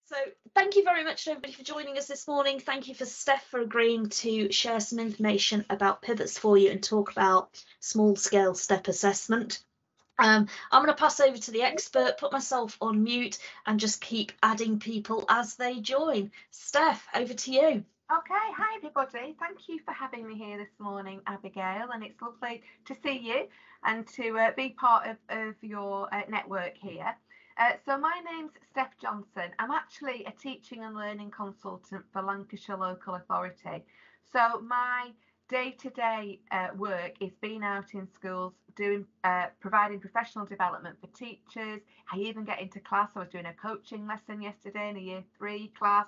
So thank you very much everybody for joining us this morning. Thank you for Steph for agreeing to share some information about pivots for you and talk about small scale step assessment. I'm going to pass over to the expert, put myself on mute and just keep adding people as they join. Steph, over to you. Okay, hi everybody. Thank you for having me here this morning, Abigail, and it's lovely to see you and to be part of your network here. So my name's Steph Johnson. I'm actually a teaching and learning consultant for Lancashire Local Authority. So my day-to-day work is being out in schools, doing providing professional development for teachers. I even get into class. I was doing a coaching lesson yesterday in a year 3 class.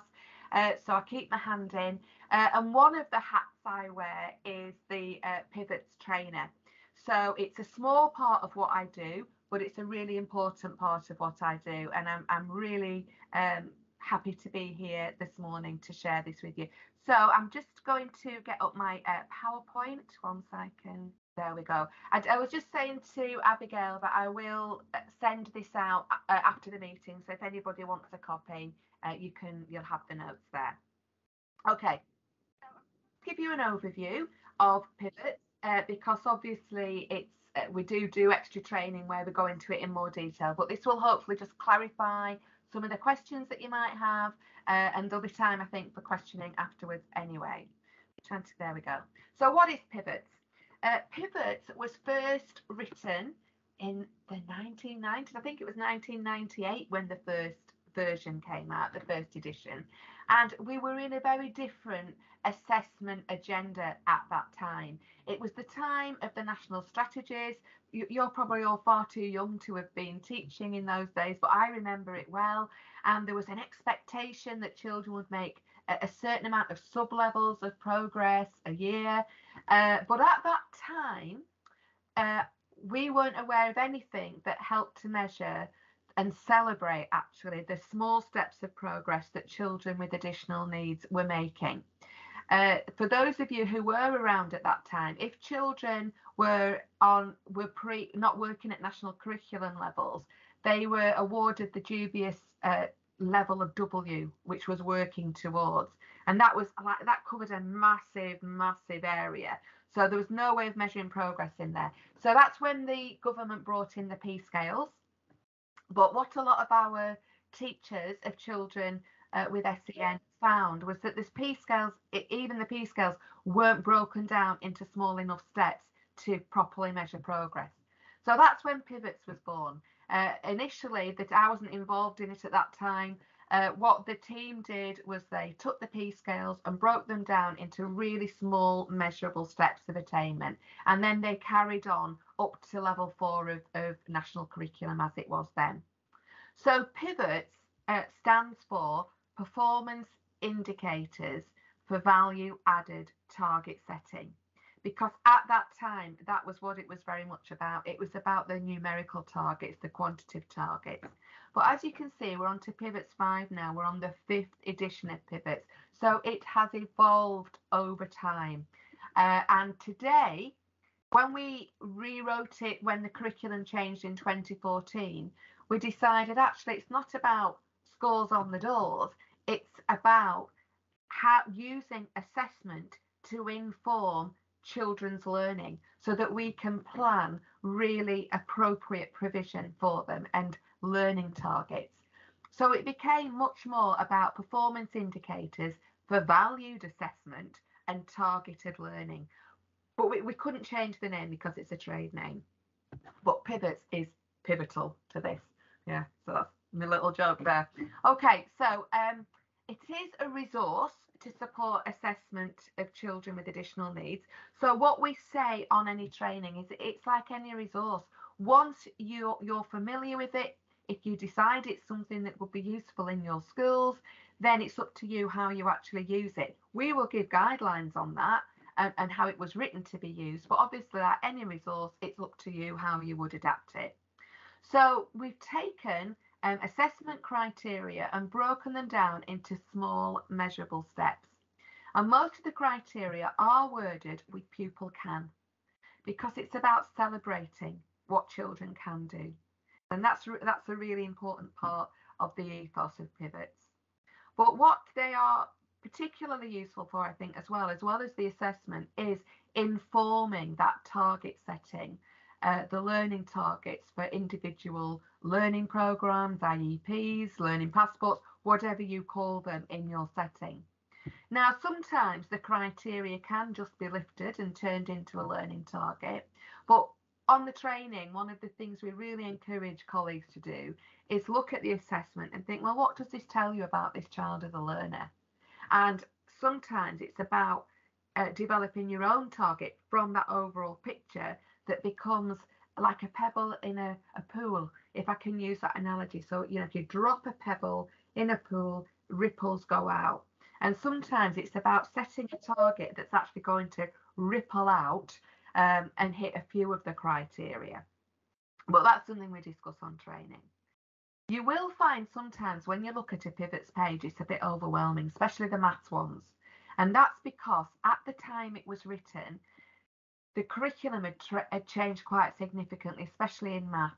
So I keep my hand in. And one of the hats I wear is the PIVATS trainer. So it's a small part of what I do, but it's a really important part of what I do. And I'm really happy to be here this morning to share this with you. So I'm just going to get up my PowerPoint. 1 second. There we go. I was just saying to Abigail that I will send this out after the meeting. So if anybody wants a copy, you'll have the notes there. Okay. I'll give you an overview of PIVATS because obviously it's we do extra training where we go into it in more detail, but this will hopefully just clarify some of the questions that you might have, and there'll be time, I think, for questioning afterwards anyway. There we go. So what is PIVATS? PIVATS was first written in the 1990s. I think it was 1998 when the first version came out, the first edition. And we were in a very different assessment agenda at that time. It was the time of the national strategies. You're probably all far too young to have been teaching in those days, but I remember it well. And there was an expectation that children would make a certain amount of sub-levels of progress a year. But at that time, we weren't aware of anything that helped to measure and celebrate actually the small steps of progress that children with additional needs were making. For those of you who were around at that time, if children were not working at national curriculum levels, they were awarded the dubious level of W, which was working towards, and that covered a massive area. So there was no way of measuring progress in there. So that's when the government brought in the P scales. But what a lot of our teachers of children with SEN found was that this P scales, even the P scales, weren't broken down into small enough steps to properly measure progress. So that's when PIVATS was born. Initially, that I wasn't involved in it at that time. What the team did was they took the P scales and broke them down into really small measurable steps of attainment, and then they carried on up to level 4 of national curriculum as it was then. So PIVATS stands for Performance Indicators for Value Added Target Setting, because at that time, that was what it was very much about. It was about the numerical targets, the quantitative targets. But as you can see, we're on to PIVATS 5 now. We're on the 5th edition of PIVATS. So it has evolved over time. And today, when we rewrote it, when the curriculum changed in 2014, we decided actually it's not about scores on the doors. It's about using assessment to inform children's learning so that we can plan really appropriate provision for them and learning targets. So it became much more about performance indicators for valued assessment and targeted learning. But we couldn't change the name because it's a trade name. But PIVATS is pivotal to this. Yeah, so that's my little joke there. Okay, so it is a resource to support assessment of children with additional needs. So what we say on any training is it's like any resource. Once you're familiar with it, if you decide it's something that would be useful in your schools, then it's up to you how you actually use it. We will give guidelines on that and how it was written to be used, but obviously like any resource, it's up to you how you would adapt it. So we've taken assessment criteria and broken them down into small measurable steps. And most of the criteria are worded with pupil can, because it's about celebrating what children can do. And that's a really important part of the ethos of PIVATS. But what they are particularly useful for, I think, as well as the assessment, is informing that target setting, the learning targets for individual learning programs, IEPs, learning passports, whatever you call them in your setting. Now, sometimes the criteria can just be lifted and turned into a learning target, but on the training, one of the things we really encourage colleagues to do is look at the assessment and think, well, what does this tell you about this child as a learner? And sometimes it's about developing your own target from that overall picture that becomes like a pebble in a pool, if I can use that analogy. So, you know, if you drop a pebble in a pool, ripples go out. And sometimes it's about setting a target that's actually going to ripple out and hit a few of the criteria. But that's something we discuss on training. You will find sometimes when you look at a PIVATS page, it's a bit overwhelming, especially the maths ones. And that's because at the time it was written, the curriculum had changed quite significantly, especially in maths.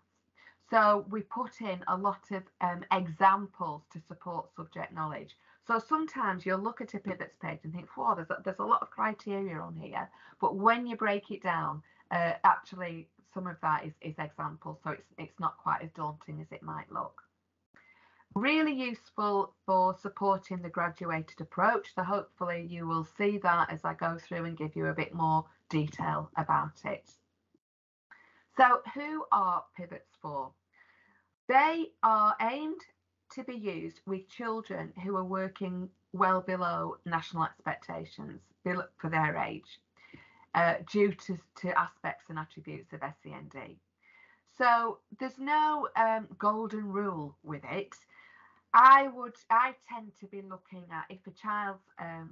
So we put in a lot of examples to support subject knowledge. So sometimes you'll look at a PIVATS page and think, wow, there's a lot of criteria on here. But when you break it down, actually some of that is examples. So it's not quite as daunting as it might look. Really useful for supporting the graduated approach. So hopefully you will see that as I go through and give you a bit more detail about it. So who are PIVATS for? They are aimed to be used with children who are working well below national expectations for their age due to aspects and attributes of SEND. So there's no golden rule with it. I tend to be looking at if a child's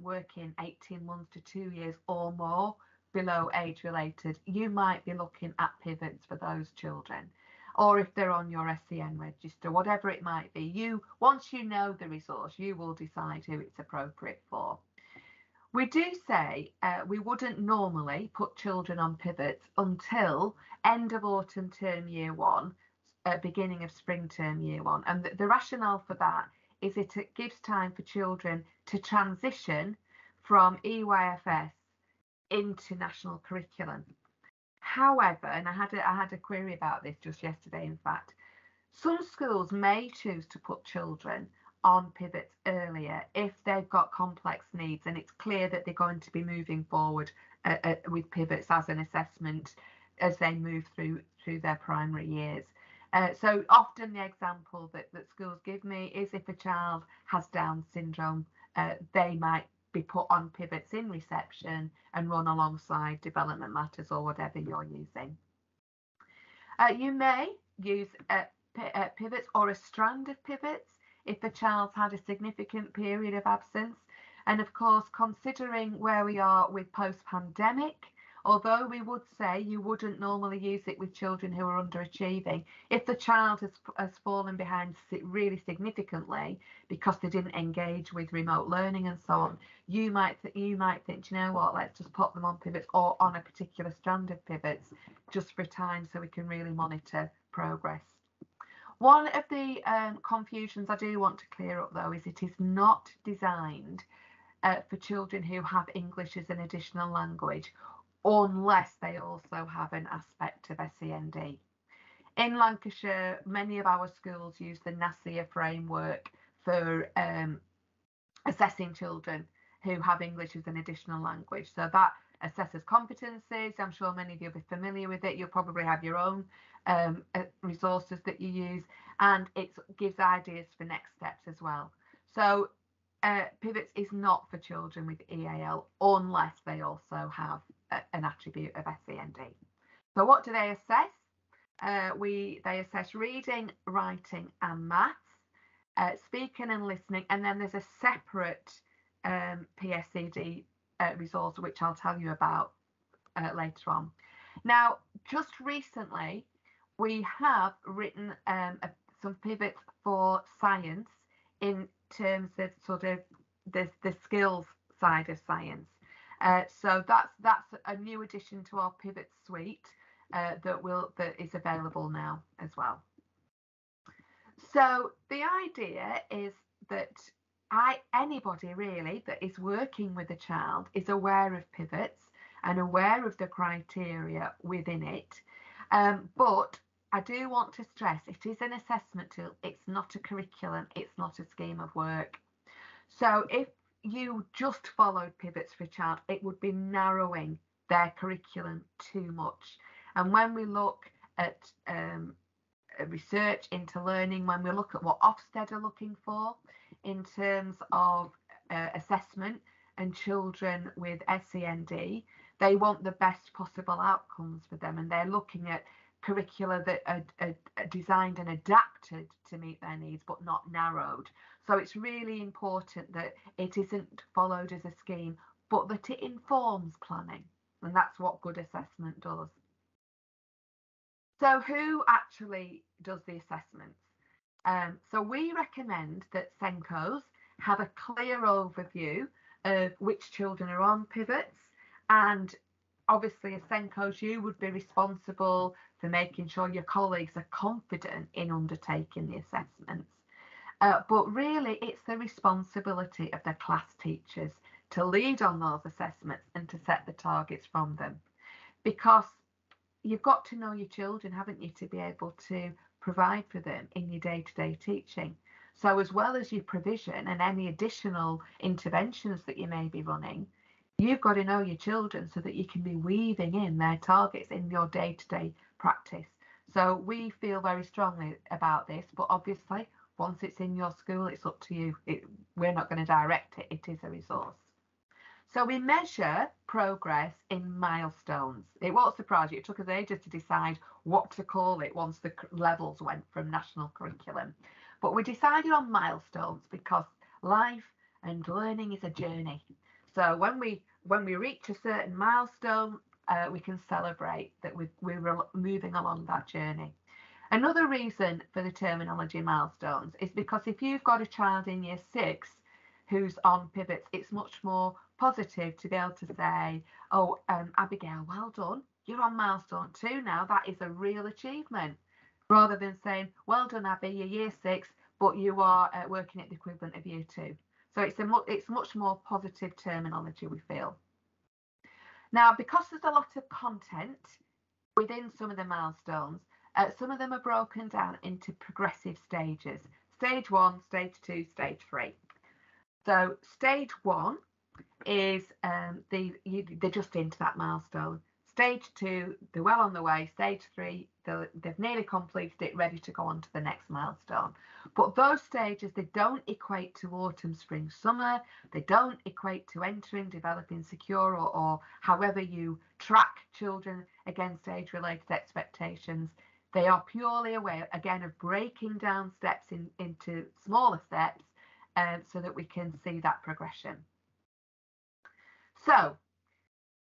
working 18 months to 2 years or more below age related, you might be looking at PIVATS for those children. Or if they're on your SEN register, whatever it might be, once you know the resource, you will decide who it's appropriate for. We do say we wouldn't normally put children on PIVATS until end of autumn term year 1, beginning of spring term year 1. And the rationale for that is it gives time for children to transition from EYFS into national curriculum. However, and I had a query about this just yesterday, in fact, some schools may choose to put children on PIVATS earlier if they've got complex needs and it's clear that they're going to be moving forward with PIVATS as an assessment as they move through their primary years. So often the example that schools give me is if a child has Down syndrome, they might be put on PIVATS in reception and run alongside development matters or whatever you're using. You may use PIVATS or a strand of PIVATS if the child's had a significant period of absence. And of course, considering where we are with post-pandemic, although we would say you wouldn't normally use it with children who are underachieving, if the child has fallen behind really significantly because they didn't engage with remote learning and so on, you might think, you know what, let's just put them on PIVATS or on a particular strand of PIVATS just for time so we can really monitor progress. One of the confusions I do want to clear up though is it is not designed for children who have English as an additional language unless they also have an aspect of SEND. In Lancashire, many of our schools use the NASSEA framework for assessing children who have English as an additional language. So that assesses competencies. I'm sure many of you will be familiar with it. You'll probably have your own resources that you use, and it gives ideas for next steps as well. So PIVATS is not for children with EAL unless they also have an attribute of SEND. So what do they assess? They assess reading, writing and maths, speaking and listening, and then there's a separate PSED resource which I'll tell you about later on. Now, just recently we have written some PIVATS for science in terms of sort of the skills side of science. So that's a new addition to our PIVATS suite that is available now as well. So the idea is that anybody really that is working with a child is aware of PIVATS and aware of the criteria within it. But I do want to stress it is an assessment tool. It's not a curriculum. It's not a scheme of work. So if you just followed PIVATS for a child, it would be narrowing their curriculum too much. And when we look at research into learning, when we look at what Ofsted are looking for in terms of assessment and children with SEND, they want the best possible outcomes for them, and they're looking at curricula that are designed and adapted to meet their needs but not narrowed. So it's really important that it isn't followed as a scheme, but that it informs planning, and that's what good assessment does. So who actually does the assessments? So we recommend that SENCOs have a clear overview of which children are on PIVATS, and obviously as SENCOs you would be responsible for making sure your colleagues are confident in undertaking the assessments. But really it's the responsibility of the class teachers to lead on those assessments and to set the targets from them, because you've got to know your children, haven't you, to be able to provide for them in your day-to-day teaching. So as well as your provision and any additional interventions that you may be running, you've got to know your children so that you can be weaving in their targets in your day-to-day practice. So we feel very strongly about this, but obviously once it's in your school, it's up to you. We're not going to direct it. It is a resource. So we measure progress in milestones. It won't surprise you, it took us ages to decide what to call it once the levels went from national curriculum. But we decided on milestones because life and learning is a journey. So when we reach a certain milestone, we can celebrate that we're moving along that journey. Another reason for the terminology milestones is because if you've got a child in year 6 who's on PIVATS, it's much more positive to be able to say, oh, Abigail, well done, you're on milestone 2 now, that is a real achievement, rather than saying, well done, Abby, you're year 6, but you are working at the equivalent of year 2. So it's much more positive terminology, we feel. Now, because there's a lot of content within some of the milestones, some of them are broken down into progressive stages. Stage 1, stage 2, stage 3. So stage 1 is they're just into that milestone. Stage 2, they're well on the way. Stage 3, they've nearly completed it, ready to go on to the next milestone. But those stages, they don't equate to autumn, spring, summer. They don't equate to entering, developing, secure, or however you track children against age-related expectations. They are purely a way, again, of breaking down steps into smaller steps so that we can see that progression. So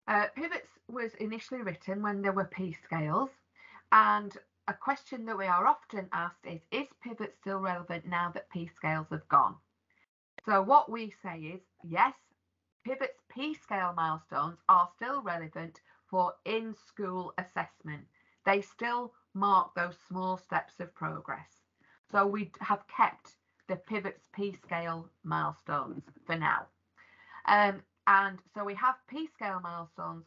PIVATS was initially written when there were P scales, and a question that we are often asked is PIVATS still relevant now that P scales have gone? So what we say is yes, PIVATS P scale milestones are still relevant for in-school assessment. They still mark those small steps of progress. So we have kept the PIVATS P scale milestones for now. And so we have P scale milestones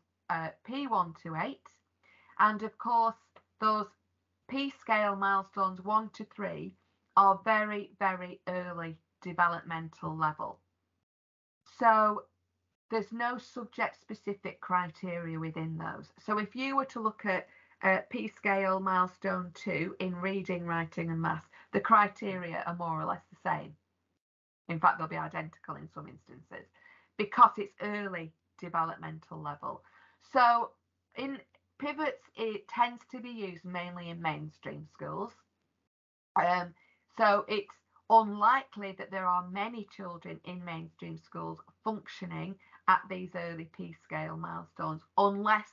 P1 to 8, and of course those P scale milestones 1 to 3 are very, very early developmental level. So there's no subject specific criteria within those. So if you were to look at P scale milestone 2 in reading, writing and maths, the criteria are more or less the same. In fact, they'll be identical in some instances because it's early developmental level. So in PIVATS, it tends to be used mainly in mainstream schools. So it's unlikely that there are many children in mainstream schools functioning at these early P scale milestones, unless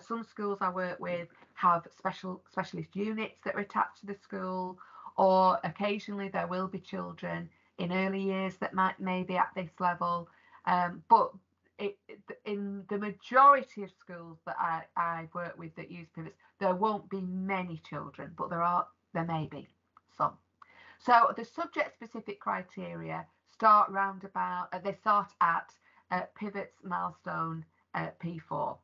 some schools I work with have specialist units that are attached to the school, or occasionally there will be children in early years that may be at this level. But in the majority of schools that I work with that use PIVATS, there won't be many children, but there may be some. So the subject specific criteria start they start at PIVATS Milestone P4.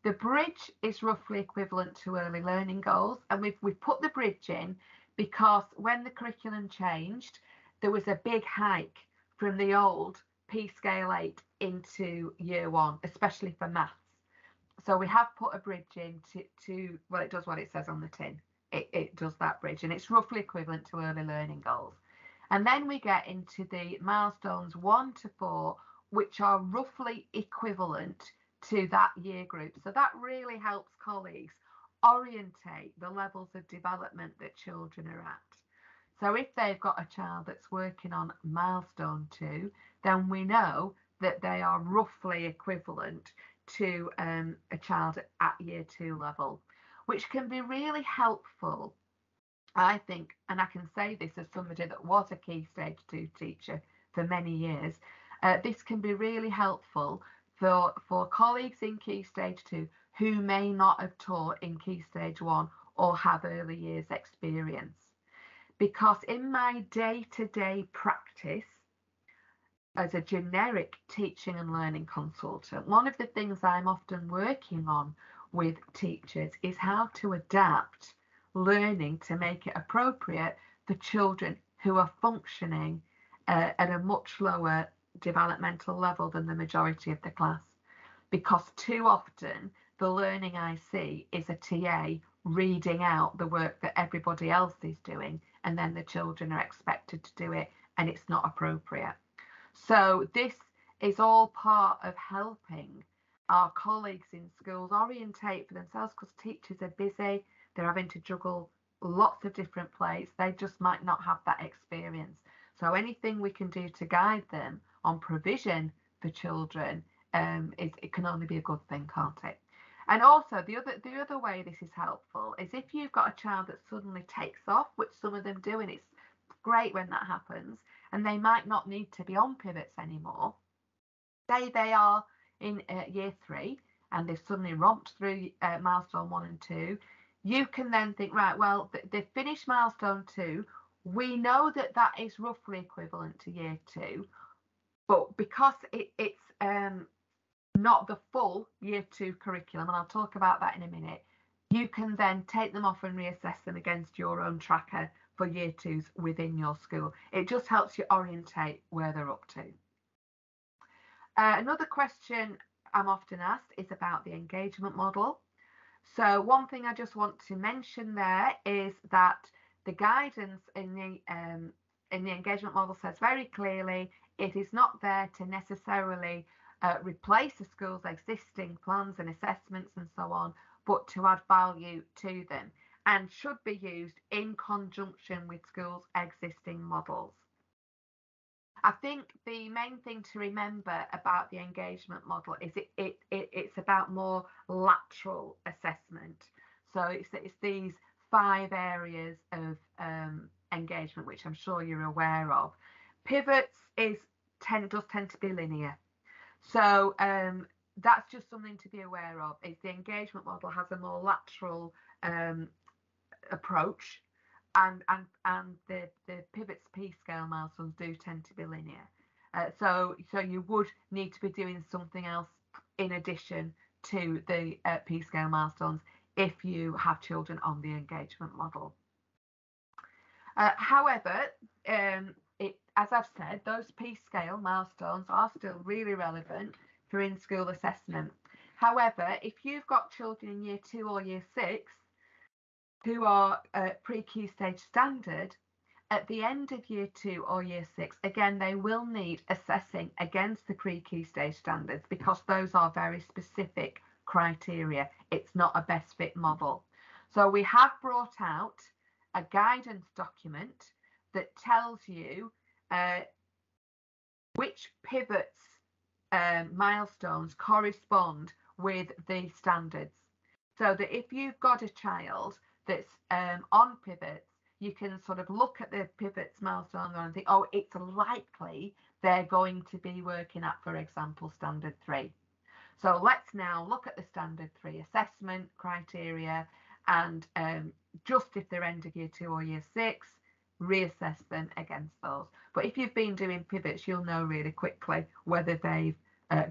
The bridge is roughly equivalent to early learning goals, and we've put the bridge in because when the curriculum changed, there was a big hike from the old P scale 8 into year 1, especially for maths. So we have put a bridge in to well, it does what it says on the tin. It does that bridge, and it's roughly equivalent to early learning goals. And then we get into the milestones 1 to 4, which are roughly equivalent to that year group. So that really helps colleagues orientate the levels of development that children are at. So if they've got a child that's working on milestone 2, then we know that they are roughly equivalent to a child at year 2 level, which can be really helpful, I think, and I can say this as somebody that was a Key Stage 2 teacher for many years. This can be really helpful for colleagues in Key Stage 2 who may not have taught in Key Stage 1 or have early years experience. Because in my day-to-day practice as a generic teaching and learning consultant, one of the things I'm often working on with teachers is how to adapt learning to make it appropriate for children who are functioning at a much lower developmental level than the majority of the class. Because too often the learning I see is a TA reading out the work that everybody else is doing, and then the children are expected to do it, and it's not appropriate. So this is all part of helping our colleagues in schools orientate for themselves, because teachers are busy, they're having to juggle lots of different plates, they just might not have that experience. So anything we can do to guide them on provision for children, it can only be a good thing, can't it? And also the other way this is helpful is if you've got a child that suddenly takes off, which some of them do, and it's great when that happens, and they might not need to be on PIVATS anymore. Say they are in year 3 and they've suddenly romped through milestone 1 and 2. You can then think, right, well, they've finished milestone 2. We know that that is roughly equivalent to year 2, but because it's not the full year 2 curriculum, and I'll talk about that in a minute, you can then take them off and reassess them against your own tracker for year 2s within your school. It just helps you orientate where they're up to. Another question I'm often asked is about the engagement model. So one thing I just want to mention there is that the guidance in the engagement model says very clearly it is not there to necessarily replace the school's existing plans and assessments and so on, but to add value to them, and should be used in conjunction with schools' existing models. I think the main thing to remember about the engagement model is it's about more lateral assessment. So it's these 5 areas of engagement, which I'm sure you're aware of. PIVATS does tend to be linear. So that's just something to be aware of, is the engagement model has a more lateral approach, and the PIVATS P scale milestones do tend to be linear. So you would need to be doing something else in addition to the P scale milestones if you have children on the engagement model. However, as I've said, those P scale milestones are still really relevant for in-school assessment. However, if you've got children in year 2 or year 6 who are pre-Key Stage standard, at the end of year 2 or year 6, again, they will need assessing against the pre-Key Stage standards, because those are very specific criteria. It's not a best fit model. So we have brought out a guidance document that tells you which PIVATS milestones correspond with the standards, so that if you've got a child that's on PIVATS, you can sort of look at the PIVATS milestone and think, oh, it's likely they're going to be working at, for example, standard 3. So let's now look at the standard 3 assessment criteria, and just if they're end of year 2 or year 6, reassess them against those. But if you've been doing pivots, you'll know really quickly whether they've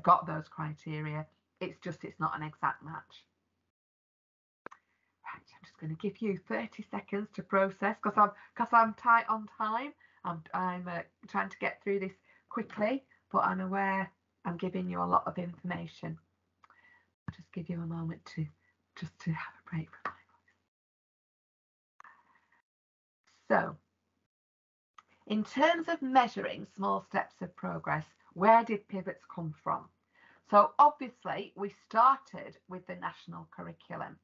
got those criteria. It's not an exact match. Right, I'm just going to give you 30 seconds to process because I'm tight on time. I'm trying to get through this quickly, but I'm aware I'm giving you a lot of information. I'll just give you a moment to have a break from my voice. So, in terms of measuring small steps of progress, where did pivots come from? So obviously we started with the national curriculum.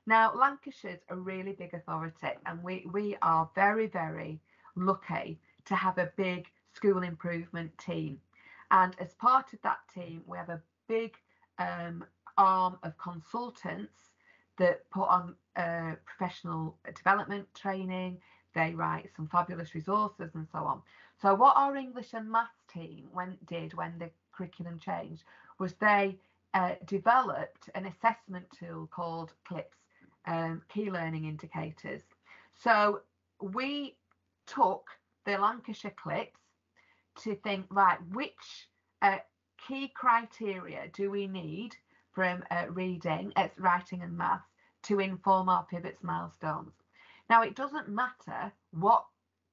Now Lancashire's a really big authority, and we are very, very lucky to have a big school improvement team. And as part of that team, we have a big arm of consultants that put on professional development training. They write some fabulous resources and so on. So what our English and Maths team did when the curriculum changed was they developed an assessment tool called CLIPS, Key Learning Indicators. So we took the Lancashire CLIPS to think, right, which key criteria do we need from reading, writing and maths to inform our PIVATS milestones? Now, it doesn't matter what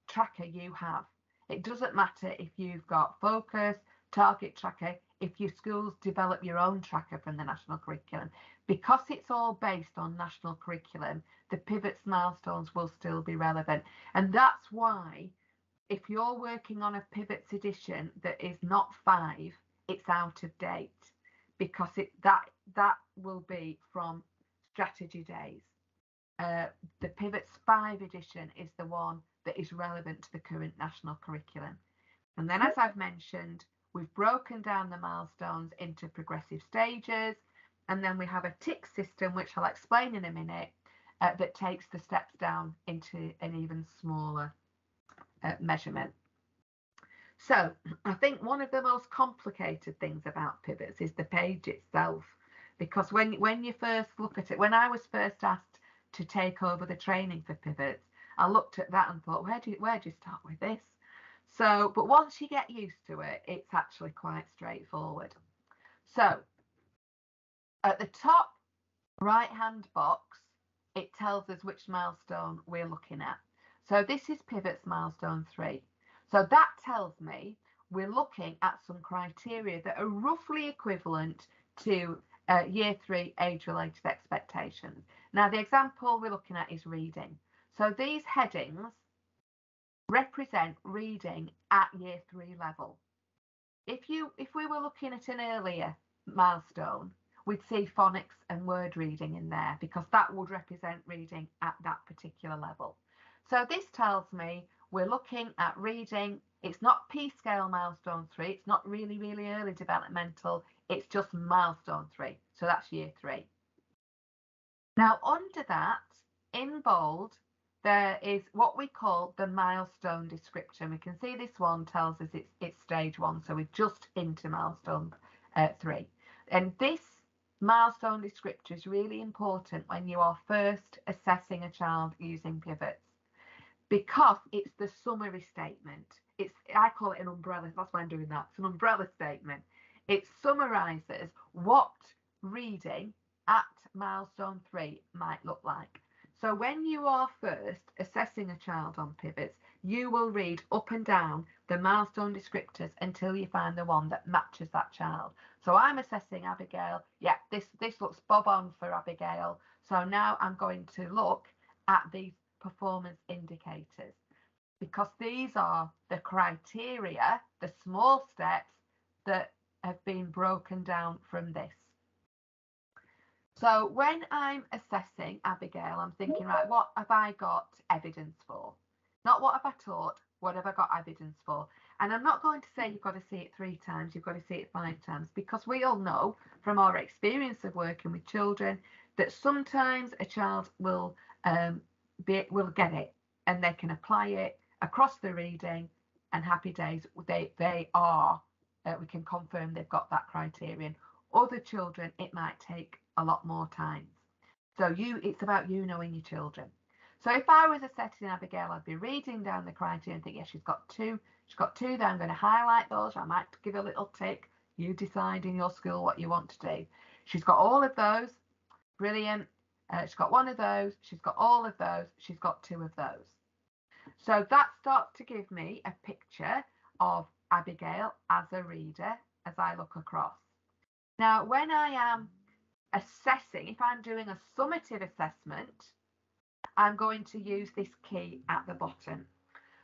tracker you have. It doesn't matter if you've got Focus, Target Tracker, if your schools develop your own tracker from the national curriculum. Because it's all based on national curriculum, the PIVATS milestones will still be relevant. And that's why if you're working on a PIVATS edition that is not 5, it's out of date, because that will be from strategy days. The PIVATS 5 edition is the one that is relevant to the current national curriculum. And then, as I've mentioned, we've broken down the milestones into progressive stages, and then we have a tick system, which I'll explain in a minute, that takes the steps down into an even smaller measurement. So I think one of the most complicated things about PIVATS is the page itself, because when you first look at it, when I was first asked to take over the training for PIVATS, I looked at that and thought, where do you start with this? So, but once you get used to it, it's actually quite straightforward. So at the top right hand box, it tells us which milestone we're looking at. So this is PIVATS milestone 3. So that tells me we're looking at some criteria that are roughly equivalent to year 3 age-related expectations. Now the example we're looking at is reading. So these headings represent reading at year 3 level. If we were looking at an earlier milestone, we'd see phonics and word reading in there, because that would represent reading at that particular level. So this tells me we're looking at reading. It's not P-scale milestone 3. It's not really, really early developmental. It's just milestone 3. So that's year 3. Now under that, in bold, there is what we call the milestone description. We can see this one tells us it's stage 1, so we're just into milestone 3. And this milestone descriptor is really important when you are first assessing a child using PIVATS, because it's the summary statement. I call it an umbrella. That's why I'm doing that. It's an umbrella statement. It summarizes what reading at milestone 3 might look like. So when you are first assessing a child on PIVATS, you will read up and down the milestone descriptors until you find the one that matches that child. So I'm assessing Abigail. Yeah, this looks bob on for Abigail. So now I'm going to look at these performance indicators, because these are the criteria, the small steps that have been broken down from this. So when I'm assessing Abigail, I'm thinking, right, what have I got evidence for? Not what have I taught, what have I got evidence for? And I'm not going to say you've got to see it 3 times, you've got to see it 5 times, because we all know from our experience of working with children that sometimes a child will get it and they can apply it across the reading, and happy days, they are, we can confirm they've got that criterion. Other children, it might take a lot more time. So it's about you knowing your children. So if I was assessing Abigail, I'd be reading down the criteria and think, yeah, she's got two there. I'm going to highlight those. I might give a little tick. You decide in your school what you want to do. She's got all of those. Brilliant. She's got one of those. She's got all of those. She's got two of those. So that starts to give me a picture of Abigail as a reader as I look across. Now, when I am assessing, if I'm doing a summative assessment, I'm going to use this key at the bottom.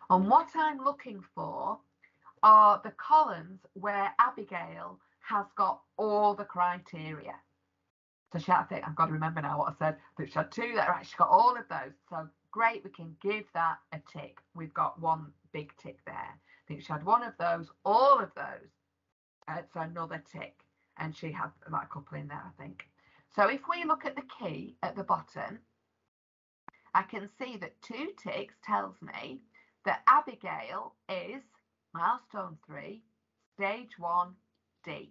And what I'm looking for are the columns where Abigail has got all the criteria. So she had, I think, I've got to remember now what I said, but she had two there, right? She got all of those. So great, we can give that a tick. We've got one big tick there. I think she had one of those, all of those. So another tick. And she had like a couple in there, I think. So if we look at the key at the bottom, I can see that 2 ticks tells me that Abigail is milestone 3, stage 1D.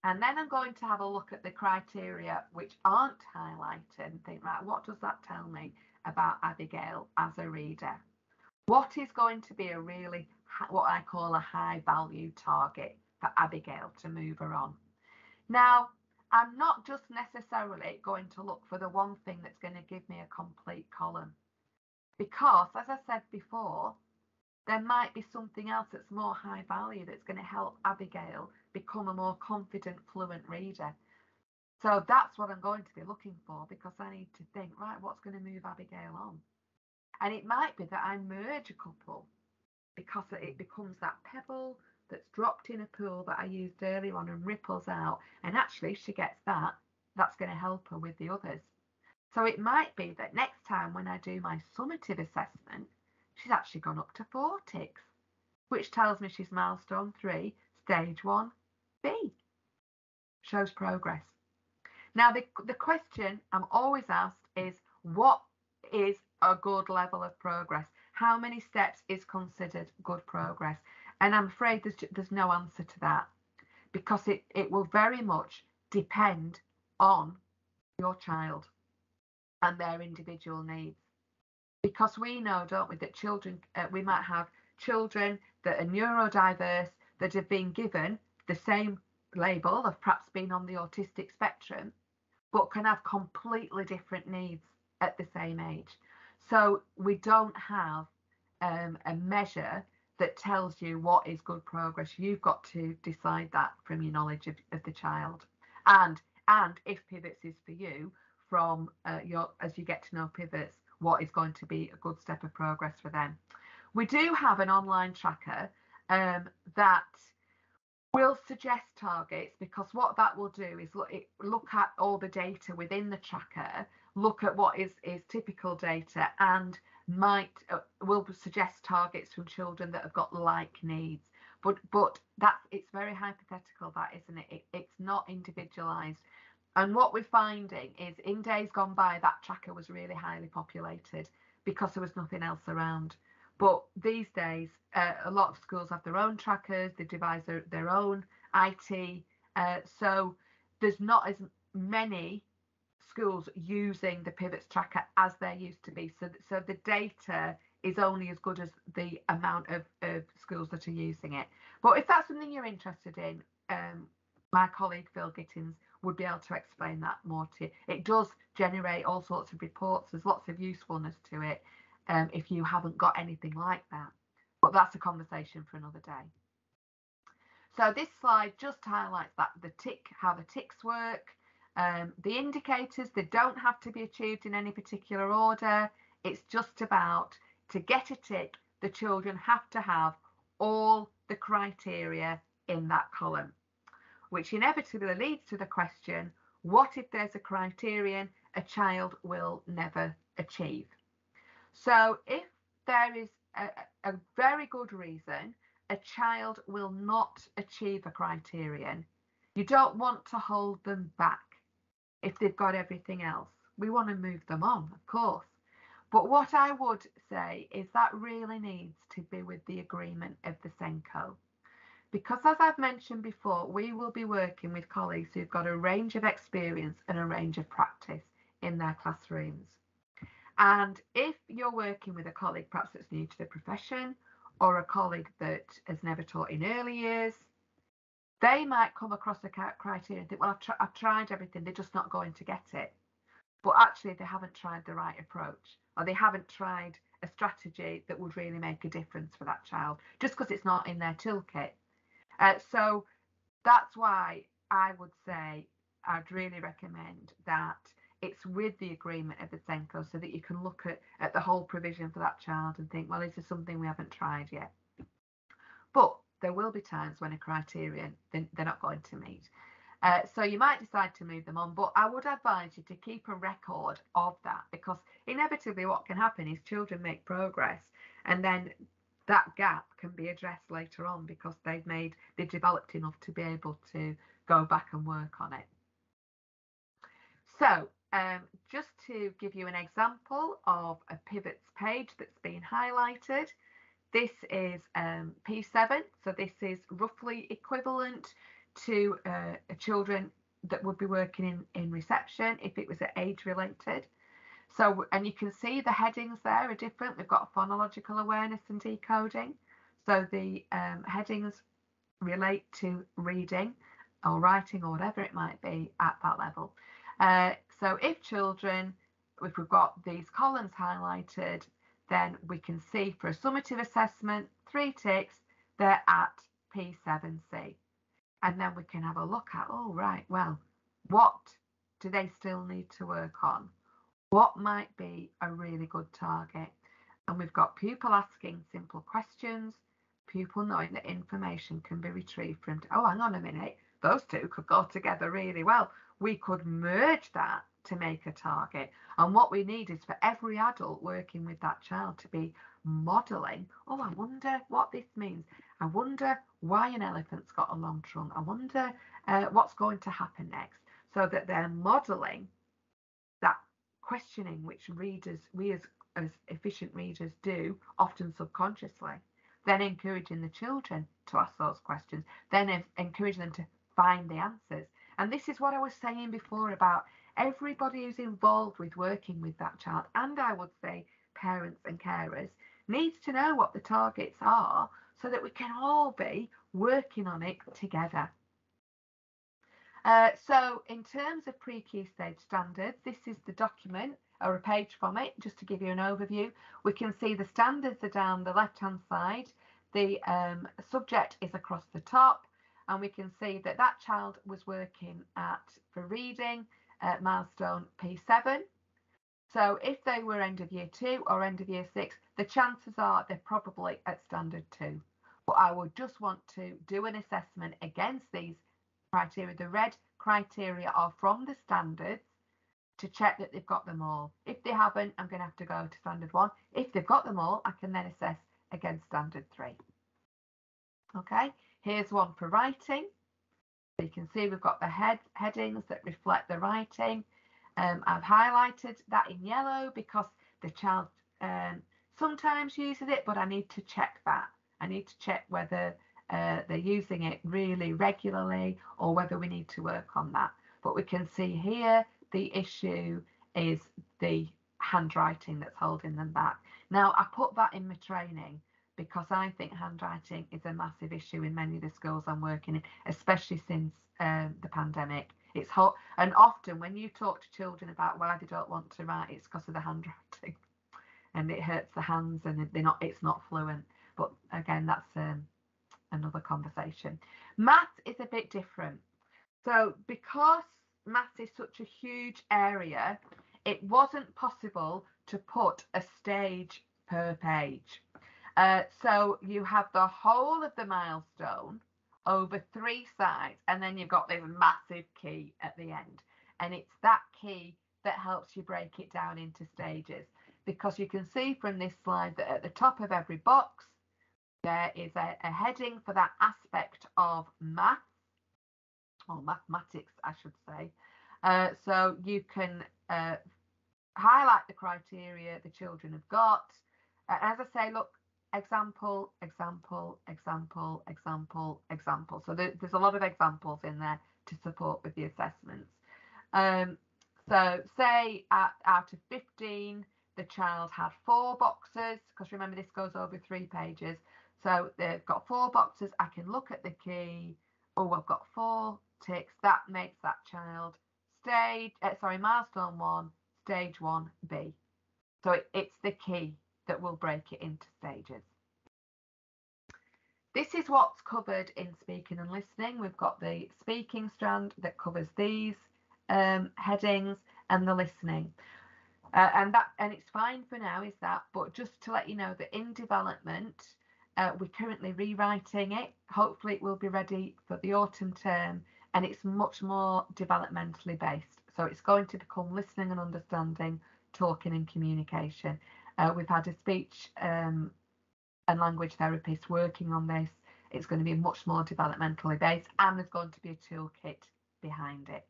And then I'm going to have a look at the criteria which aren't highlighted and think, right, what does that tell me about Abigail as a reader? What is going to be a really, what I call a high value target for Abigail to move her on? Now, I'm not just necessarily going to look for the one thing that's going to give me a complete column, because as I said before, there might be something else that's more high value that's going to help Abigail become a more confident, fluent reader. So that's what I'm going to be looking for, because I need to think, right, what's going to move Abigail on? And it might be that I merge a couple, because it becomes that pebble that's dropped in a pool that I used earlier on and ripples out. And actually, if she gets that, that's going to help her with the others. So it might be that next time when I do my summative assessment, she's actually gone up to 4 ticks, which tells me she's milestone 3, stage 1B. Shows progress. Now, the question I'm always asked is, what is a good level of progress? How many steps is considered good progress? And I'm afraid there's no answer to that, because it will very much depend on your child and their individual needs. Because we know, don't we, that children, we might have children that are neurodiverse that have been given the same label of perhaps being on the autistic spectrum, but can have completely different needs at the same age. So we don't have a measure that tells you what is good progress. You've got to decide that from your knowledge of the child, and if PIVATS is for you, from as you get to know PIVATS, what is going to be a good step of progress for them. We do have an online tracker that will suggest targets, because what that will do is look at all the data within the tracker, look at what is typical data, and will suggest targets from children that have got like needs. But it's very hypothetical, that, isn't it? It's not individualized. And what we're finding is, in days gone by, that tracker was really highly populated because there was nothing else around. But these days, a lot of schools have their own trackers, they devise their own IT. So there's not as many schools using the PIVATS tracker as there used to be. So the data is only as good as the amount of schools that are using it. But if that's something you're interested in, my colleague Phil Gittins would be able to explain that more to you. It does generate all sorts of reports. There's lots of usefulness to it if you haven't got anything like that. But that's a conversation for another day. So this slide just highlights that how the ticks work. The indicators, they don't have to be achieved in any particular order. It's just about, to get a tick, the children have to have all the criteria in that column, which inevitably leads to the question, what if there's a criterion a child will never achieve? So if there is a very good reason a child will not achieve a criterion, you don't want to hold them back if they've got everything else. We want to move them on, of course. But what I would say is that really needs to be with the agreement of the SENCO. Because as I've mentioned before, we will be working with colleagues who've got a range of experience and a range of practice in their classrooms. And if you're working with a colleague perhaps that's new to the profession, or a colleague that has never taught in early years, they might come across a criteria and think, well, I've tried everything, they're just not going to get it. But actually they haven't tried the right approach, or they haven't tried a strategy that would really make a difference for that child, just because it's not in their toolkit. So that's why I would say I'd really recommend that it's with the agreement of the SENCO, so that you can look at the whole provision for that child and think, well, is there something we haven't tried yet? But there will be times when a criterion they're not going to meet. So you might decide to move them on, but I would advise you to keep a record of that, because inevitably what can happen is children make progress, and then that gap can be addressed later on because they've developed enough to be able to go back and work on it. So just to give you an example of a PIVATS page that's been highlighted, this is P7, so this is roughly equivalent to children that would be working in reception if it was age related. So, and you can see the headings there are different. We've got phonological awareness and decoding. So the headings relate to reading or writing or whatever it might be at that level. So if we've got these columns highlighted, then we can see for a summative assessment, 3 ticks, they're at P7C. And then we can have a look at, oh, right, well, what do they still need to work on? What might be a really good target? And we've got pupil asking simple questions, pupil knowing that information can be retrieved from, oh, hang on a minute, those two could go together really well. We could merge that to make a target. And what we need is for every adult working with that child to be modelling, oh, I wonder what this means. I wonder why an elephant's got a long trunk. I wonder what's going to happen next. So that they're modelling that questioning, which we as efficient readers do, often subconsciously. Then encouraging the children to ask those questions. Then encouraging them to find the answers. And this is what I was saying before about everybody who's involved with working with that child, and I would say parents and carers, needs to know what the targets are so that we can all be working on it together. So in terms of pre-key stage standards, this is the document or a page from it, just to give you an overview. We can see the standards are down the left-hand side. The subject is across the top, and we can see that that child was working for reading milestone P7. So if they were end of year 2 or end of year 6, the chances are they're probably at standard 2. But I would just want to do an assessment against these criteria. The red criteria are from the standards to check that they've got them all. If they haven't, I'm going to have to go to standard 1. If they've got them all, I can then assess against standard 3. Okay, here's one for writing. So you can see we've got the headings that reflect the writing. I've highlighted that in yellow because the child sometimes uses it, but I need to check that. I need to check whether they're using it really regularly or whether we need to work on that. But we can see here the issue is the handwriting that's holding them back. Now, I put that in my training because I think handwriting is a massive issue in many of the schools I'm working in, especially since the pandemic. It's hot, and often when you talk to children about why they don't want to write, it's because of the handwriting, and it hurts the hands, and it's not fluent. But again, that's another conversation. Maths is a bit different. So because maths is such a huge area, it wasn't possible to put a stage per page. So you have the whole of the milestone over 3 sides, and then you've got this massive key at the end, and it's that key that helps you break it down into stages, because you can see from this slide that at the top of every box there is a heading for that aspect of math, or mathematics I should say. So you can highlight the criteria the children have got. As I say, look, example, example, example, example, example. So there's a lot of examples in there to support with the assessments. So say out of 15, the child had 4 boxes, because remember this goes over 3 pages. So they've got 4 boxes. I can look at the key. Oh, I've got 4 ticks. That makes that child milestone 1, stage 1B. So it's the key that will break it into stages. This is what's covered in speaking and listening. We've got the speaking strand that covers these headings, and the listening. And it's fine for now, is that? But just to let you know that in development, we're currently rewriting it. Hopefully it will be ready for the autumn term, and it's much more developmentally based. So it's going to become listening and understanding, talking and communication. We've had a speech and language therapist working on this. It's going to be much more developmentally based, and there's going to be a toolkit behind it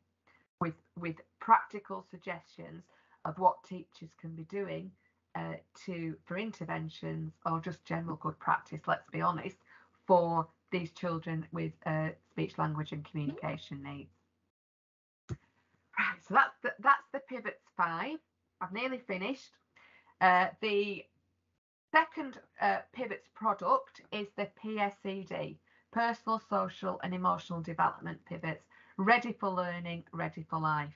with practical suggestions of what teachers can be doing for interventions, or just general good practice, let's be honest, for these children with speech, language and communication needs. Right, so that's the PIVATS 5. I've nearly finished. The second PIVATS product is the PSED, Personal, Social and Emotional Development PIVATS, ready for learning, ready for life.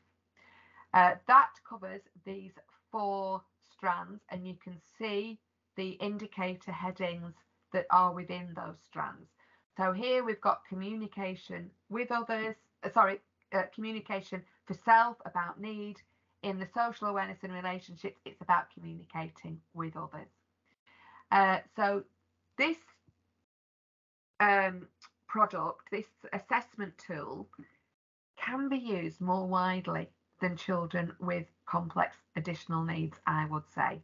That covers these 4 strands, and you can see the indicator headings that are within those strands. So here we've got communication with others, communication for self, about need. In the social awareness and relationships, it's about communicating with others. So this product, this assessment tool, can be used more widely than children with complex additional needs, I would say.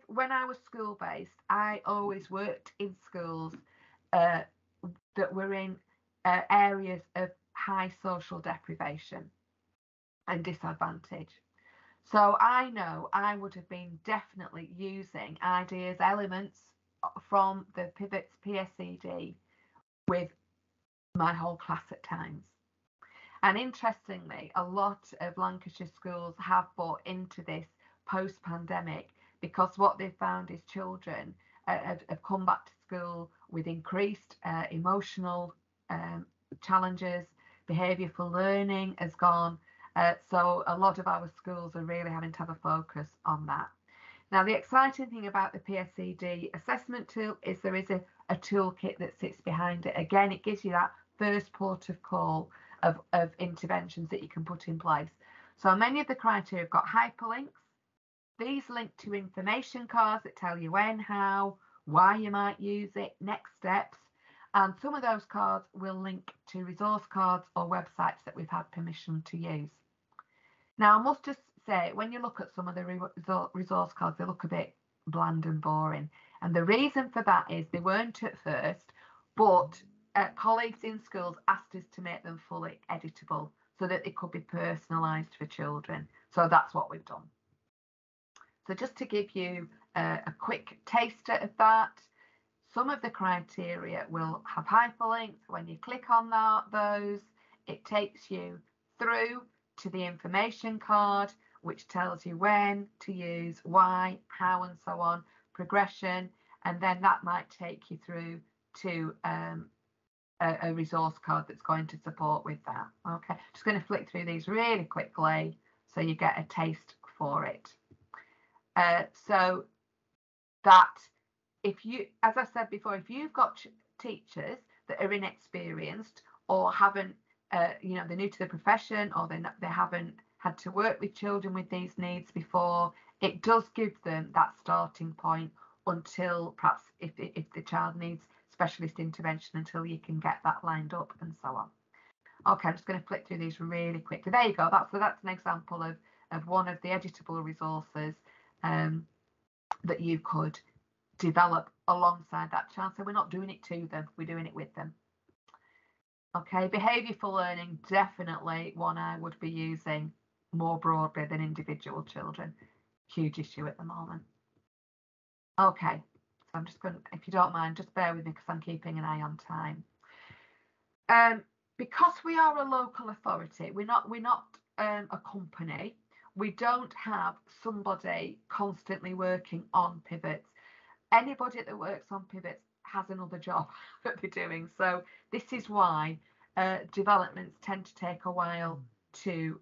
When I was school-based, I always worked in schools that were in areas of high social deprivation and disadvantage. So I know I would have been definitely using ideas, elements from the PIVATS PSED with my whole class at times. And interestingly, a lot of Lancashire schools have bought into this post-pandemic, because what they've found is children have come back to school with increased emotional challenges, behaviour for learning has gone. So a lot of our schools are really having to have a focus on that. Now, the exciting thing about the PSED assessment tool is there is a toolkit that sits behind it. Again, it gives you that first port of call of interventions that you can put in place. So many of the criteria have got hyperlinks. These link to information cards that tell you when, how, why you might use it, next steps. And some of those cards will link to resource cards or websites that we've had permission to use. Now, I must just say, when you look at some of the resource cards, they look a bit bland and boring. And the reason for that is they weren't at first, but colleagues in schools asked us to make them fully editable so that they could be personalised for children. So that's what we've done. So just to give you a quick taster of that, some of the criteria will have hyperlinks. When you click on those, it takes you through to the information card, which tells you when to use, why, how, and so on, progression, and then that might take you through to a resource card that's going to support with that. Okay, just going to flick through these really quickly so you get a taste for it. So that if you, as I said before, if you've got teachers that are inexperienced or haven't, they're new to the profession, or they haven't had to work with children with these needs before, it does give them that starting point until perhaps if the child needs specialist intervention, until you can get that lined up and so on. Okay, I'm just going to flick through these really quickly. There you go. That's an example of one of the editable resources that you could develop alongside that child. So we're not doing it to them, we're doing it with them. Okay, behaviour for learning, definitely one I would be using more broadly than individual children. Huge issue at the moment. Okay, so I'm just going to, if you don't mind, just bear with me because I'm keeping an eye on time. Because we are a local authority, we're not a company, we don't have somebody constantly working on pivots. Anybody that works on pivots has another job that they're doing. So this is why developments tend to take a while to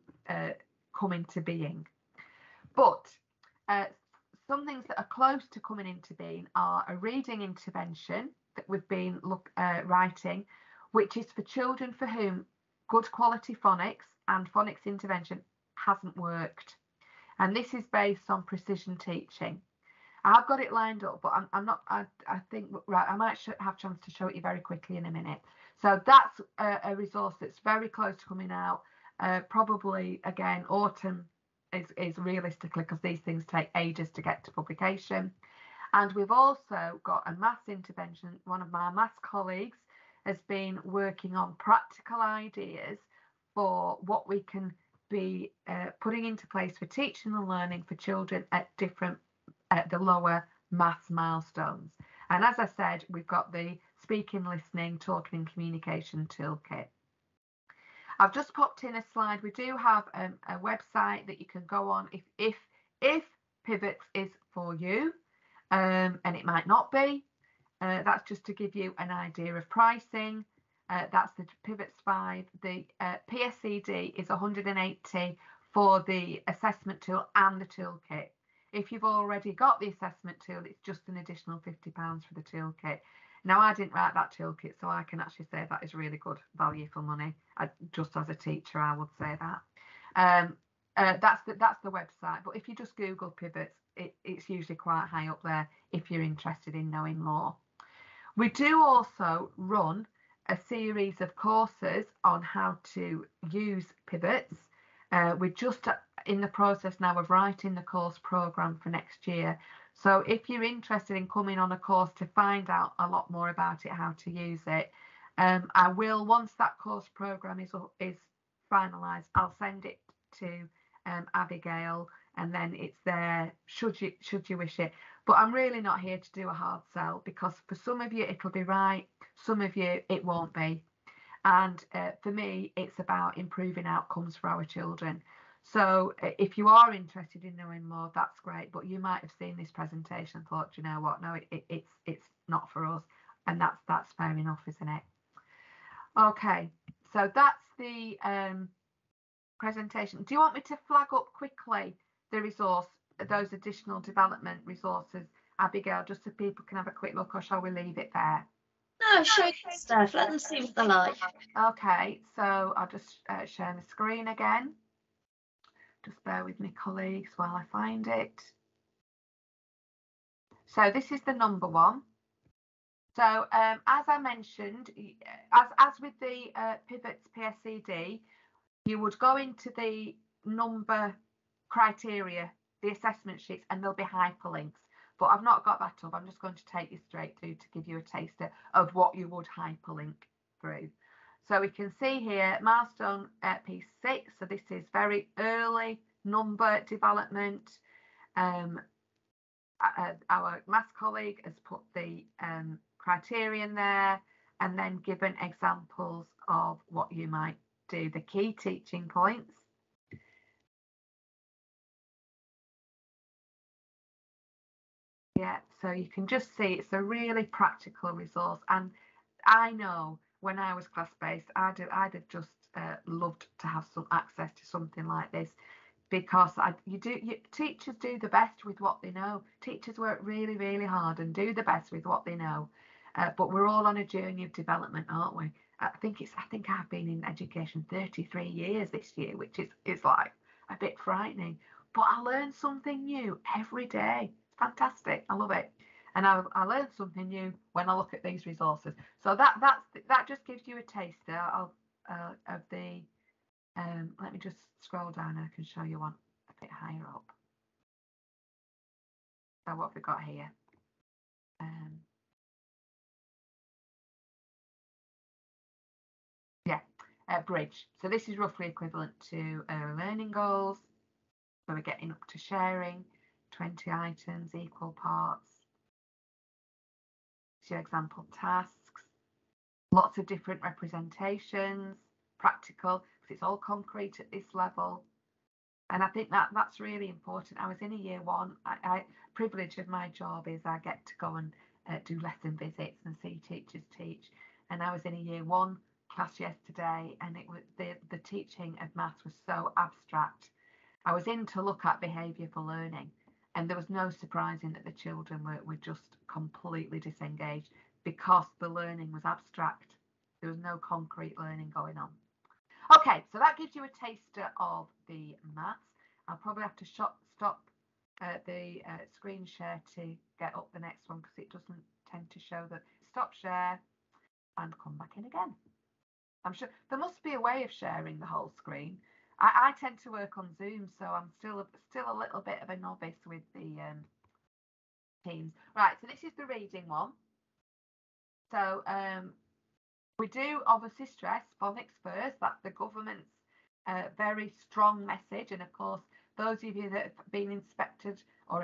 come into being. But some things that are close to coming into being are a reading intervention that we've been writing, which is for children for whom good quality phonics and phonics intervention hasn't worked. And this is based on precision teaching. I've got it lined up, but I'm not, I think, right, I might have a chance to show it you very quickly in a minute. So that's a resource that's very close to coming out, probably, again, autumn is realistically, because these things take ages to get to publication. And we've also got a maths intervention. One of my maths colleagues has been working on practical ideas for what we can be putting into place for teaching and learning for children at the lower maths milestones. And as I said, we've got the speaking, listening, talking and communication toolkit. I've just popped in a slide. We do have a website that you can go on if PIVATS is for you, and it might not be. That's just to give you an idea of pricing. That's the PIVATS 5. The PSED is 180 for the assessment tool and the toolkit. If you've already got the assessment tool, it's just an additional £50 for the toolkit. Now, I didn't write that toolkit, so I can actually say that is really good value for money. Just as a teacher, I would say that. That's the website. But if you just Google pivots, it's usually quite high up there if you're interested in knowing more. We do also run a series of courses on how to use pivots. We're just in the process now of writing the course programme for next year. So if you're interested in coming on a course to find out a lot more about it, how to use it, I will, once that course programme is finalised, I'll send it to Abigail, and then it's there should you wish it. But I'm really not here to do a hard sell, because for some of you it'll be right, some of you it won't be. And for me, it's about improving outcomes for our children. So if you are interested in knowing more, that's great. But you might have seen this presentation and thought, you know what, no, it's not for us. And that's fair enough, isn't it? Okay, so that's the presentation. Do you want me to flag up quickly the resource, those additional development resources, Abigail, just so people can have a quick look, or shall we leave it there? No, show Steph. Let them see what they like. Okay, so I'll just share my screen again. Just bear with me, colleagues, while I find it. So this is the number one. So as I mentioned, as with the PIVATS PSED, you would go into the number criteria, the assessment sheets, and there'll be hyperlinks. But I've not got that up. I'm just going to take you straight through to give you a taster of what you would hyperlink through. So we can see here milestone P6. So this is very early number development. Our maths colleague has put the criterion there, and then given examples of what you might do, the key teaching points. Yeah, so you can just see it's a really practical resource, and I know when I was class-based, I'd have just loved to have some access to something like this, because teachers do the best with what they know. Teachers work really, really hard and do the best with what they know, but we're all on a journey of development, aren't we? I think I've been in education 33 years this year, which is like a bit frightening, but I learn something new every day. Fantastic, I love it. And I learned something new when I look at these resources. So that just gives you a taster of the let me just scroll down and I can show you one a bit higher up. So what have we got here? Bridge. So this is roughly equivalent to learning goals. So we're getting up to sharing, 20 items, equal parts. Your example tasks, lots of different representations, practical, because it's all concrete at this level. And I think that's really important. I was in a year one. Privilege of my job is I get to go and do lesson visits and see teachers teach. And I was in a year one class yesterday, and it was the teaching of maths was so abstract. I was in to look at behaviour for learning, and there was no surprising that the children were just completely disengaged because the learning was abstract. There was no concrete learning going on. Okay, so that gives you a taster of the maths. I'll probably have to stop the screen share to get up the next one because it doesn't tend to show that. Stop share and come back in again. I'm sure there must be a way of sharing the whole screen. I tend to work on Zoom, so I'm still a little bit of a novice with the Teams. Right, so this is the reading one. So we do obviously stress phonics first. That's the government's very strong message. And of course, those of you that have been inspected or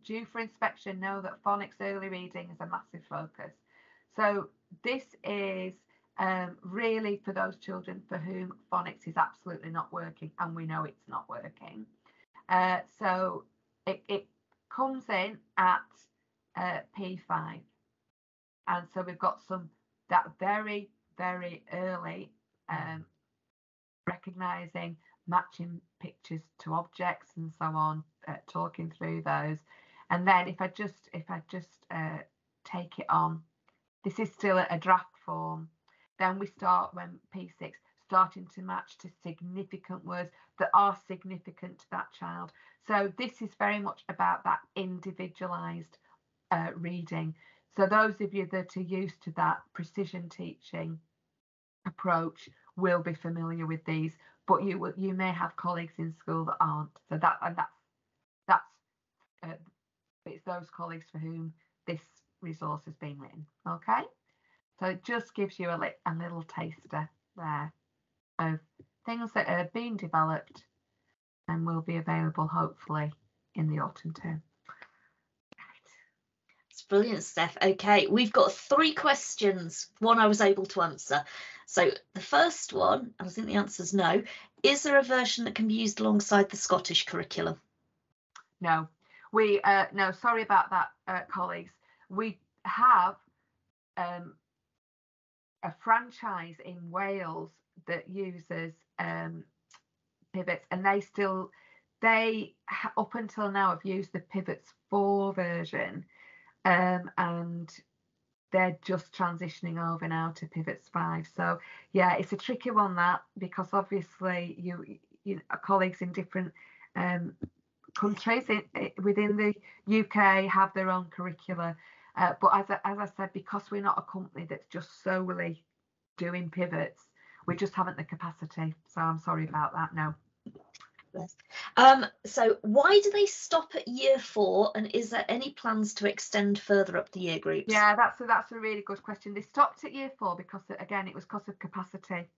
due for inspection know that phonics early reading is a massive focus. So this is really for those children for whom phonics is absolutely not working, and we know it's not working. So it comes in at P5. And so we've got that very, very early recognising, matching pictures to objects and so on, talking through those. And then if I just take it on, this is still a draft form. Then we start when P6, starting to match to significant words that are significant to that child. So this is very much about that individualised reading. So those of you that are used to that precision teaching approach will be familiar with these, but you may have colleagues in school that aren't. So that's it's those colleagues for whom this resource has been written. Okay, so it just gives you a little taster there of things that are being developed and will be available hopefully in the autumn term. It's brilliant, Steph. Okay, we've got 3 questions. One I was able to answer. So the first one, I think the answer is no. Is there a version that can be used alongside the Scottish curriculum? No, no, sorry about that, colleagues. We have a franchise in Wales that uses PIVATS, and they up until now have used the PIVATS 4 version, and they're just transitioning over now to PIVATS 5. So yeah, it's a tricky one, that, because obviously you colleagues in different countries within the UK have their own curricula, but as I said, because we're not a company that's just solely doing PIVATS, we just haven't the capacity. So I'm sorry about that. No. So why do they stop at year 4, and is there any plans to extend further up the year groups? Yeah, that's a really good question. They stopped at year 4 because, again, it was because of capacity.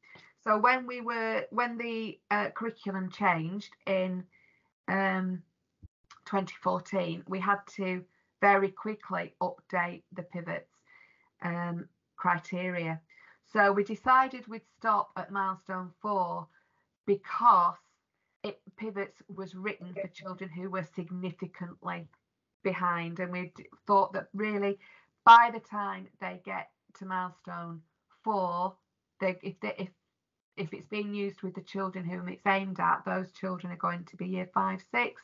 So when the curriculum changed in 2014, we had to very quickly update the PIVATS criteria. So we decided we'd stop at milestone 4 because PIVATS was written for children who were significantly behind, and we thought that really by the time they get to milestone 4, if it's being used with the children whom it's aimed at, those children are going to be year 5, 6.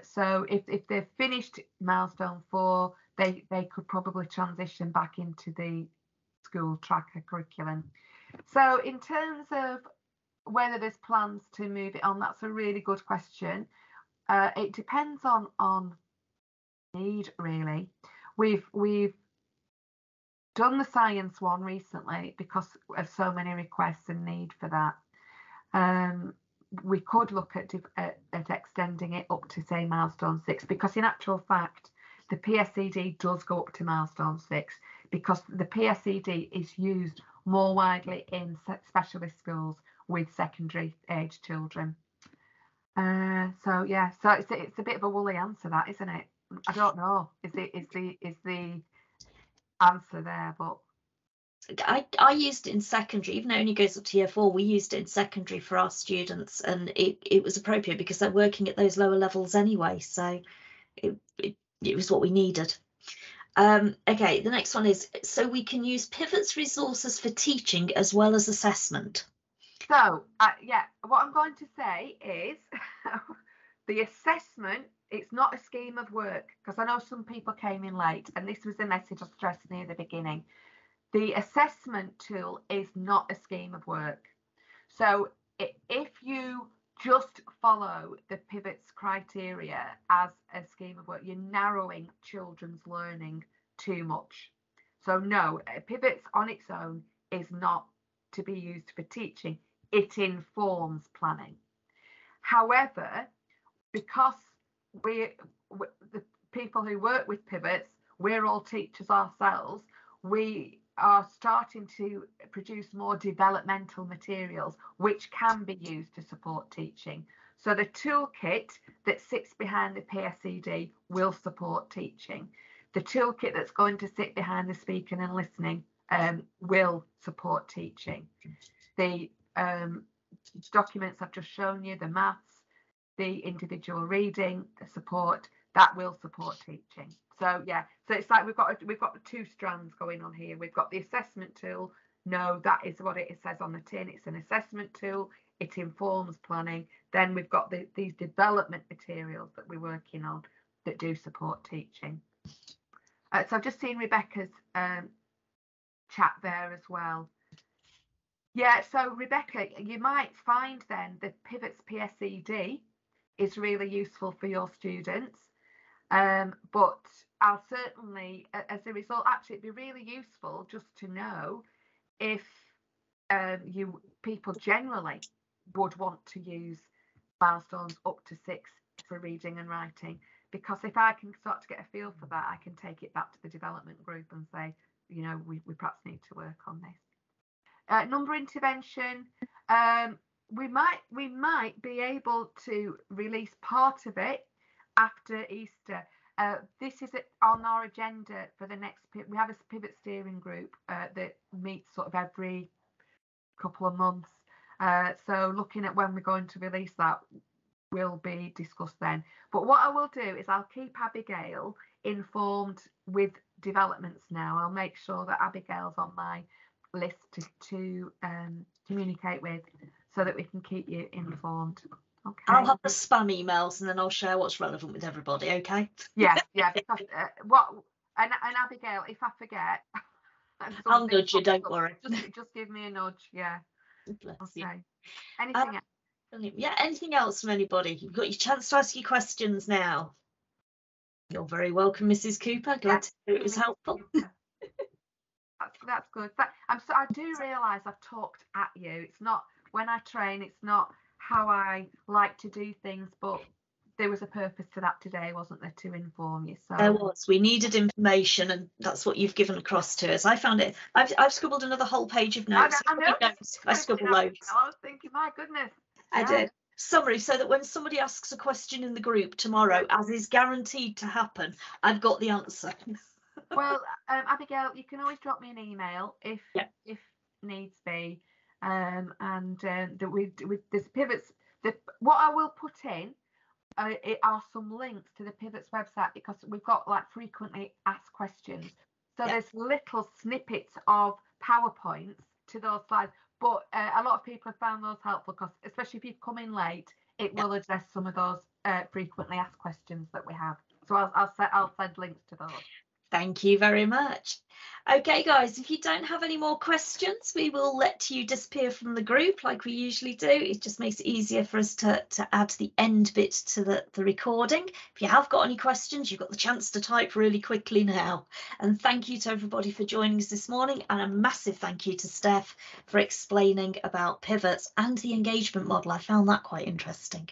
So if they've finished milestone 4, they could probably transition back into the school tracker curriculum. So in terms of whether there's plans to move it on, that's a really good question. It depends on need, really. We've done the science one recently because of so many requests and need for that. We could look at extending it up to, say, milestone 6, because in actual fact the PSED does go up to milestone 6, because the PSED is used more widely in specialist schools with secondary age children. So yeah, so it's a bit of a woolly answer, that, isn't it? I don't know. Is the answer there, but I used it in secondary, even though it only goes up to year 4, we used it in secondary for our students, and it was appropriate because they're working at those lower levels anyway, so it was what we needed. Okay, the next one is, so we can use PIVATS resources for teaching as well as assessment. So yeah, what I'm going to say is the assessment, it's not a scheme of work, because I know some people came in late, and this was the message I stressed near the beginning. The assessment tool is not a scheme of work. So if you just follow the PIVATS criteria as a scheme of work, you're narrowing children's learning too much. So no, PIVATS on its own is not to be used for teaching. It informs planning. However, because the people who work with PIVATS, we're all teachers ourselves, we are starting to produce more developmental materials which can be used to support teaching. So the toolkit that sits behind the PSED will support teaching. The toolkit that's going to sit behind the speaking and listening will support teaching. The documents I've just shown you, the maths, the individual reading, the support, that will support teaching. So yeah, so it's like we've got 2 strands going on here. We've got the assessment tool. No, that is what it says on the tin. It's an assessment tool. It informs planning. Then we've got these development materials that we're working on that do support teaching. So I've just seen Rebecca's chat there as well. Yeah, so Rebecca, you might find then the PIVATS PSED is really useful for your students. But I'll certainly, as a result, actually it'd be really useful just to know if people generally would want to use milestones up to 6 for reading and writing, because if I can start to get a feel for that, I can take it back to the development group and say, you know, we perhaps need to work on this. Number intervention, we might be able to release part of it after Easter. This is on our agenda for the next. We have a pivot steering group that meets sort of every couple of months. So looking at when we're going to release that will be discussed then. But what I will do is I'll keep Abigail informed with developments now. I'll make sure that Abigail's on my list to communicate with, so that we can keep you informed. Okay. I'll have the spam emails and then I'll share what's relevant with everybody. Okay. Yeah, because and Abigail, if I forget, I'll nudge you. Don't worry. Just give me a nudge. Yeah. Bless okay. You. Anything else? Yeah. Anything else from anybody? You've got your chance to ask your questions now. You're very welcome, Mrs. Cooper. Glad to hear it was helpful. That's good. I do realise I've talked at you. It's not, when I train, it's not how I like to do things, but there was a purpose to that today, wasn't there, to inform you? So there was. We needed information, and that's what you've given across to us. I found it. I've scribbled another whole page of notes. I know. I scribbled loads. I was thinking, my goodness. I did. Summary, so that when somebody asks a question in the group tomorrow, as is guaranteed to happen, I've got the answer. Well, Abigail, you can always drop me an email if needs be, and there's pivots. What I will put in are some links to the PIVATS website, because we've got like frequently asked questions. So there's little snippets of PowerPoints to those slides, but a lot of people have found those helpful, because especially if you've come in late, it will address some of those frequently asked questions that we have. So I'll send links to those. Thank you very much. Okay, guys, if you don't have any more questions, we will let you disappear from the group like we usually do. It just makes it easier for us to add the end bit to the recording. If you have got any questions, you've got the chance to type really quickly now. And thank you to everybody for joining us this morning, and a massive thank you to Steph for explaining about pivots and the engagement model. I found that quite interesting.